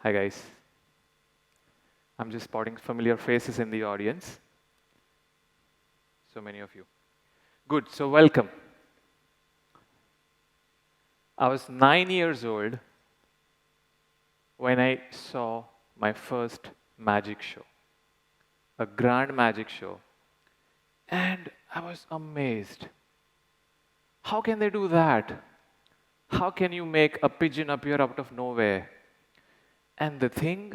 Hi, guys. I'm just spotting familiar faces in the audience. So many of you. Good, so welcome. I was 9 years old when I saw my first magic show, a grand magic show. And I was amazed. How can they do that? How can you make a pigeon appear out of nowhere? And the thing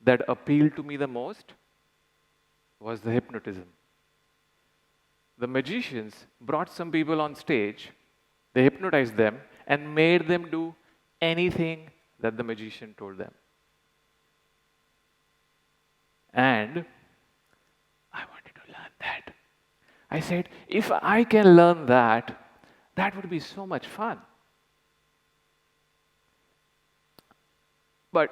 that appealed to me the most was the hypnotism. The magicians brought some people on stage, they hypnotized them, and made them do anything that the magician told them. And I wanted to learn that. I said, if I can learn that, that would be so much fun. But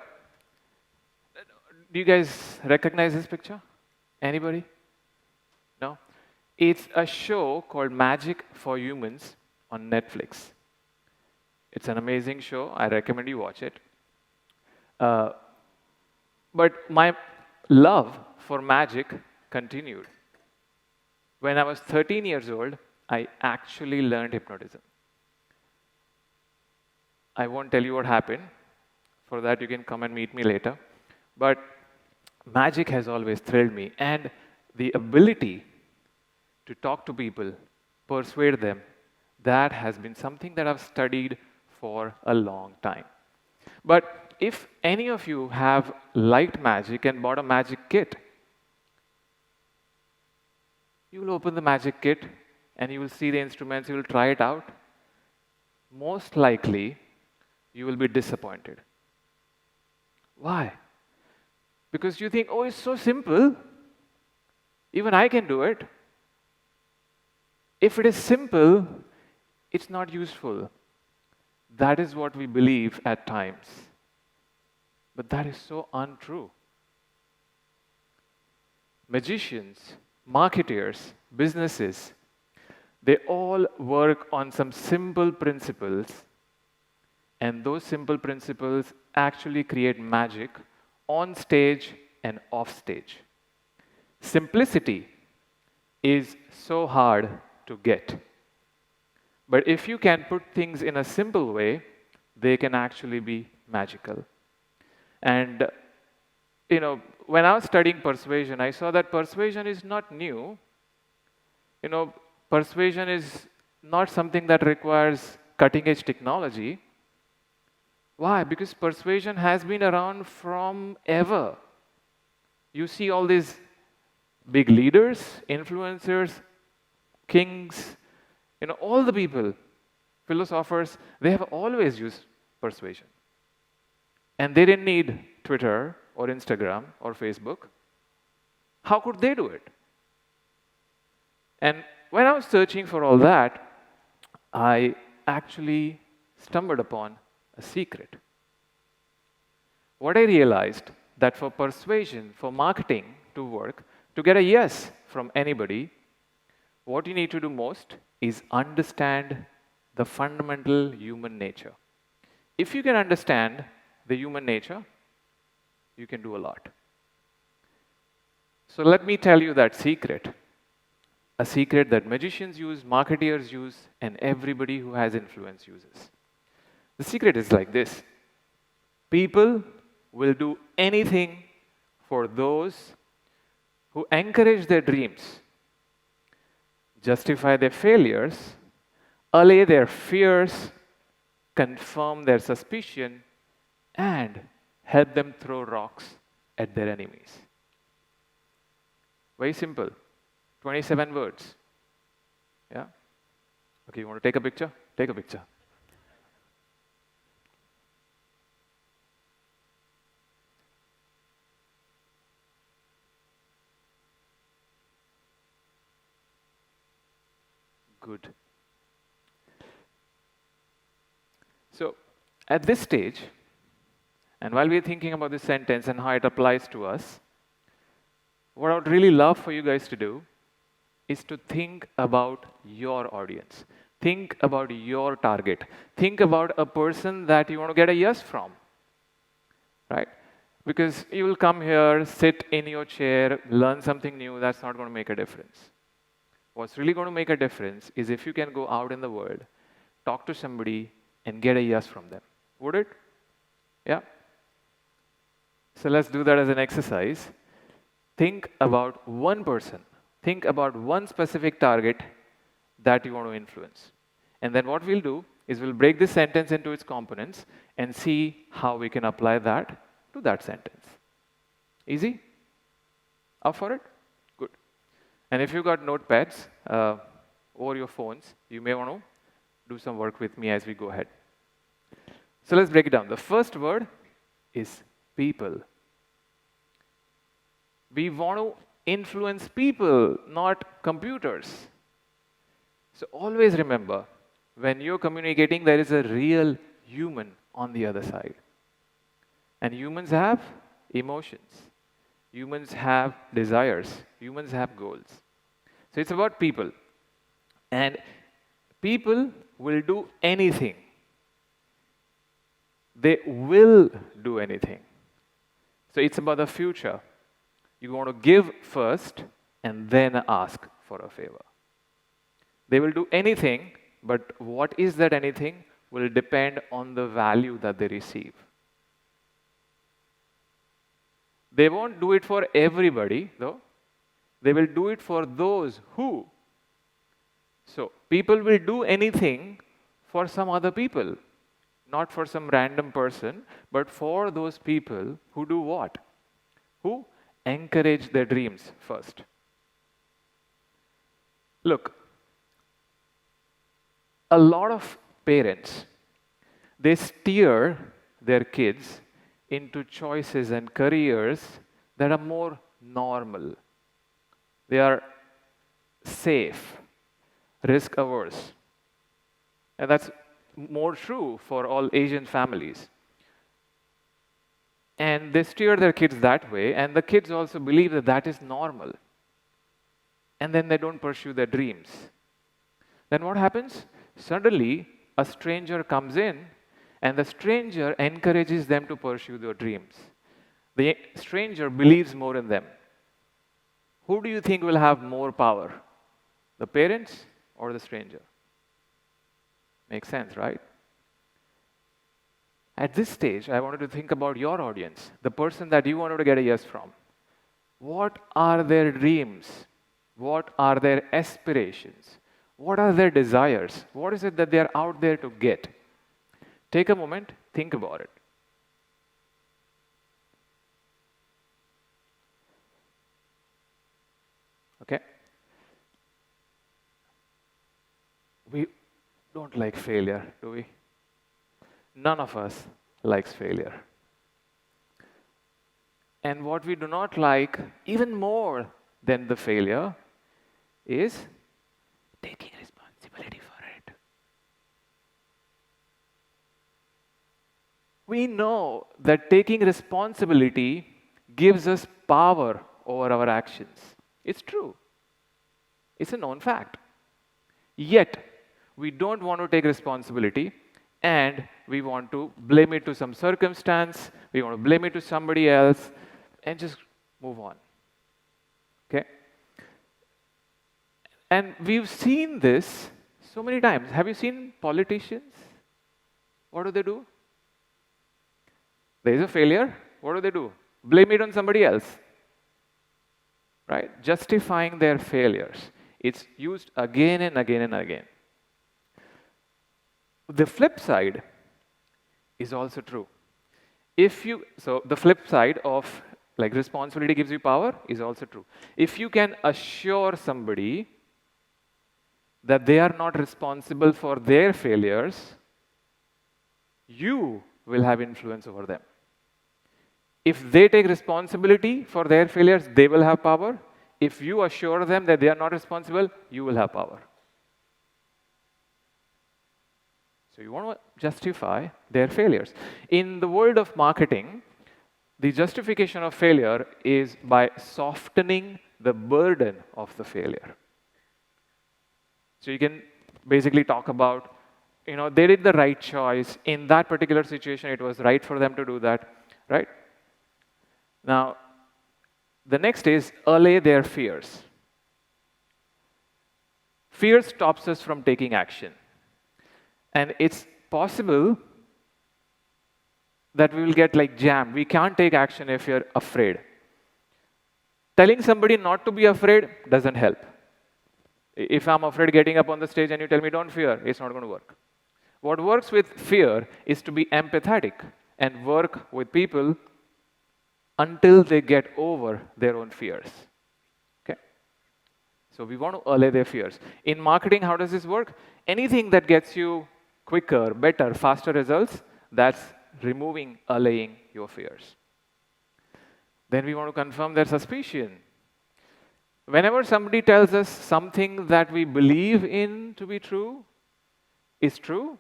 do you guys recognize this picture? Anybody? No? It's a show called Magic for Humans on Netflix. It's an amazing show. I recommend you watch it. But my love for magic continued. When I was 13 years old, I actually learned hypnotism. I won't tell you what happened. For that, you can come and meet me later. But magic has always thrilled me. And the ability to talk to people, persuade them, that has been something that I've studied for a long time. But if any of you have liked magic and bought a magic kit, you will open the magic kit and you will see the instruments, you will try it out. Most likely, you will be disappointed. Why? Because you think, oh, it's so simple. Even I can do it. If it is simple, it's not useful. That is what we believe at times. But that is so untrue. Magicians, marketers, businesses, they all work on some simple principles, and those simple principles actually create magic on stage and off stage. Simplicity is so hard to get. But if you can put things in a simple way, they can actually be magical. And, when I was studying persuasion, I saw that persuasion is not new. Persuasion is not something that requires cutting-edge technology. Why? Because persuasion has been around from ever. You see all these big leaders, influencers, kings, all the people, philosophers, they have always used persuasion. And they didn't need Twitter or Instagram or Facebook. How could they do it? And when I was searching for all that, I actually stumbled upon a secret. What I realized that for persuasion, for marketing to work, to get a yes from anybody, what you need to do most is understand the fundamental human nature. If you can understand the human nature, you can do a lot. So let me tell you that secret. A secret that magicians use, marketers use, and everybody who has influence uses. The secret is like this. People will do anything for those who encourage their dreams, justify their failures, allay their fears, confirm their suspicion, and help them throw rocks at their enemies. Very simple. 27 words. Yeah? Okay, you want to take a picture? Take a picture. Good. So, at this stage, and while we're thinking about this sentence and how it applies to us, what I would really love for you guys to do is to think about your audience. Think about your target. Think about a person that you want to get a yes from, right? Because you will come here, sit in your chair, learn something new, that's not going to make a difference. What's really going to make a difference is if you can go out in the world, talk to somebody, and get a yes from them. Would it? Yeah? So let's do that as an exercise. Think about one person. Think about one specific target that you want to influence. And then what we'll do is we'll break this sentence into its components and see how we can apply that to that sentence. Easy? Up for it? Good. And if you've got notepads or your phones, you may want to do some work with me as we go ahead. So let's break it down. The first word is people. We want to influence people, not computers. So always remember, when you're communicating, there is a real human on the other side. And humans have emotions. Humans have desires. Humans have goals. So it's about people. And people will do anything. They will do anything. So it's about the future. You want to give first and then ask for a favor. They will do anything, but what is that anything will depend on the value that they receive. They won't do it for everybody, though. They will do it for those who. So people will do anything for some other people. Not for some random person, but for those people who do what? Who encourage their dreams first. Look, a lot of parents, they steer their kids into choices and careers that are more normal. They are safe, risk averse. And that's more true for all Asian families. And they steer their kids that way, and the kids also believe that that is normal. And then they don't pursue their dreams. Then what happens? Suddenly, a stranger comes in, and the stranger encourages them to pursue their dreams. The stranger believes more in them. Who do you think will have more power? The parents or the stranger? Makes sense, right? At this stage, I wanted to think about your audience, the person that you wanted to get a yes from. What are their dreams? What are their aspirations? What are their desires? What is it that they are out there to get? Take a moment, think about it. Okay? We don't like failure, do we? None of us likes failure. And what we do not like, even more than the failure, is taking responsibility for it. We know that taking responsibility gives us power over our actions. It's true. It's a known fact. Yet, we don't want to take responsibility and we want to blame it to some circumstance, we want to blame it to somebody else and just move on. Okay? And we've seen this so many times. Have you seen politicians? What do? There is a failure. What do? Blame it on somebody else. Right? Justifying their failures. It's used again and again and again. The flip side is also true. So the flip side of like responsibility gives you power is also true. If you can assure somebody that they are not responsible for their failures, you will have influence over them. If they take responsibility for their failures, they will have power. If you assure them that they are not responsible, you will have power. So you want to justify their failures. In the world of marketing, the justification of failure is by softening the burden of the failure. So you can basically talk about, they did the right choice. In that particular situation, it was right for them to do that, right? Now, the next is allay their fears. Fear stops us from taking action. And it's possible that we will get like jammed. We can't take action if you're afraid. Telling somebody not to be afraid doesn't help. If I'm afraid getting up on the stage and you tell me don't fear, it's not going to work. What works with fear is to be empathetic and work with people until they get over their own fears. Okay? So we want to allay their fears. In marketing, how does this work? Anything that gets you quicker, better, faster results, that's removing, allaying your fears. Then we want to confirm their suspicion. Whenever somebody tells us something that we believe in to be true is true,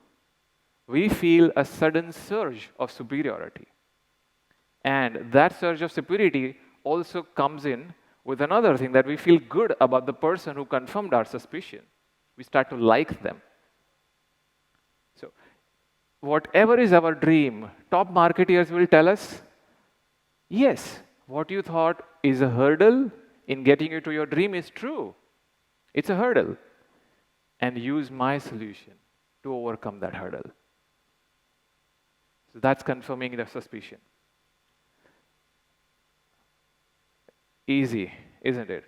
we feel a sudden surge of superiority. And that surge of superiority also comes in with another thing, that we feel good about the person who confirmed our suspicion. We start to like them. So, whatever is our dream, top marketeers will tell us, yes, what you thought is a hurdle in getting you to your dream is true. It's a hurdle. And use my solution to overcome that hurdle. So that's confirming the suspicion. Easy, isn't it?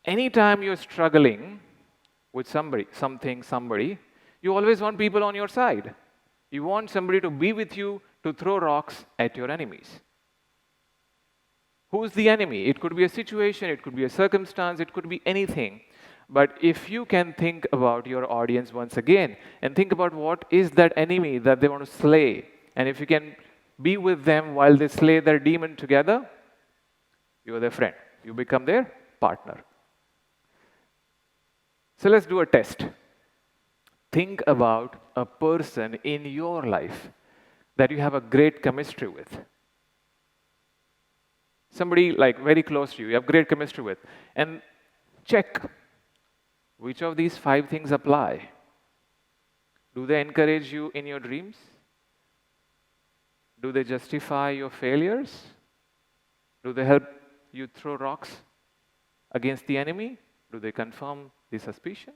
Anytime you're struggling with somebody, you always want people on your side. You want somebody to be with you to throw rocks at your enemies. Who's the enemy? It could be a situation, it could be a circumstance, it could be anything. But if you can think about your audience once again and think about what is that enemy that they want to slay, and if you can be with them while they slay their demon together, you're their friend. You become their partner. So let's do a test. Think about a person in your life that you have a great chemistry with. Somebody like very close to you, you have great chemistry with. And check which of these 5 things apply. Do they encourage you in your dreams? Do they justify your failures? Do they help you throw rocks against the enemy? Do they confirm the suspicion?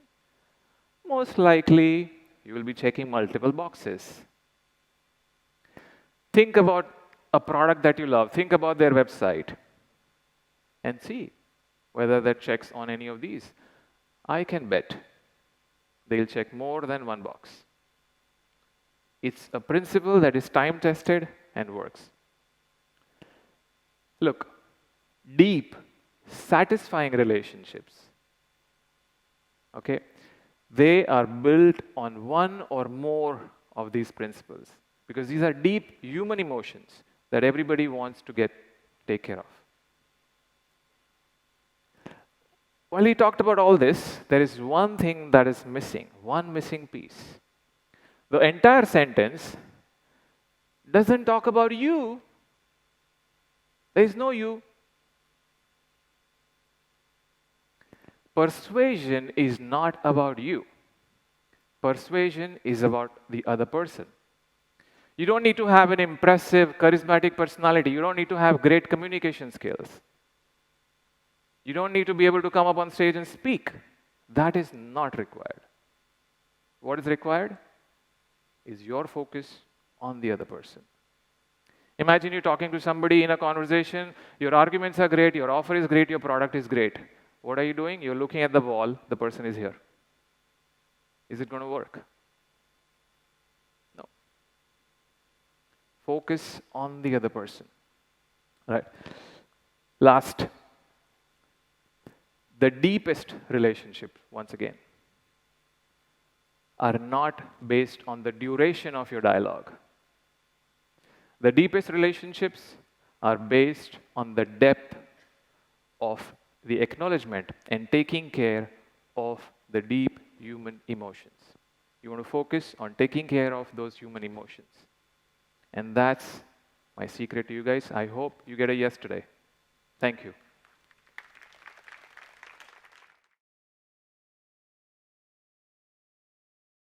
Most likely, you will be checking multiple boxes. Think about a product that you love. Think about their website and see whether that checks on any of these. I can bet they'll check more than one box. It's a principle that is time-tested and works. Look, deep, satisfying relationships, okay, they are built on one or more of these principles because these are deep human emotions that everybody wants to take care of. While he talked about all this, there is one thing that is missing, one missing piece. The entire sentence doesn't talk about you. There is no you. Persuasion is not about you. Persuasion is about the other person. You don't need to have an impressive, charismatic personality. You don't need to have great communication skills. You don't need to be able to come up on stage and speak. That is not required. What is required is your focus on the other person. Imagine you're talking to somebody in a conversation, your arguments are great, your offer is great, your product is great. What are you doing? You're looking at the wall, the person is here. Is it going to work? No. Focus on the other person. Right. Last, the deepest relationships, once again, are not based on the duration of your dialogue. The deepest relationships are based on the depth of the acknowledgement and taking care of the deep human emotions. You want to focus on taking care of those human emotions. And that's my secret to you guys. I hope you get a yes today. Thank you.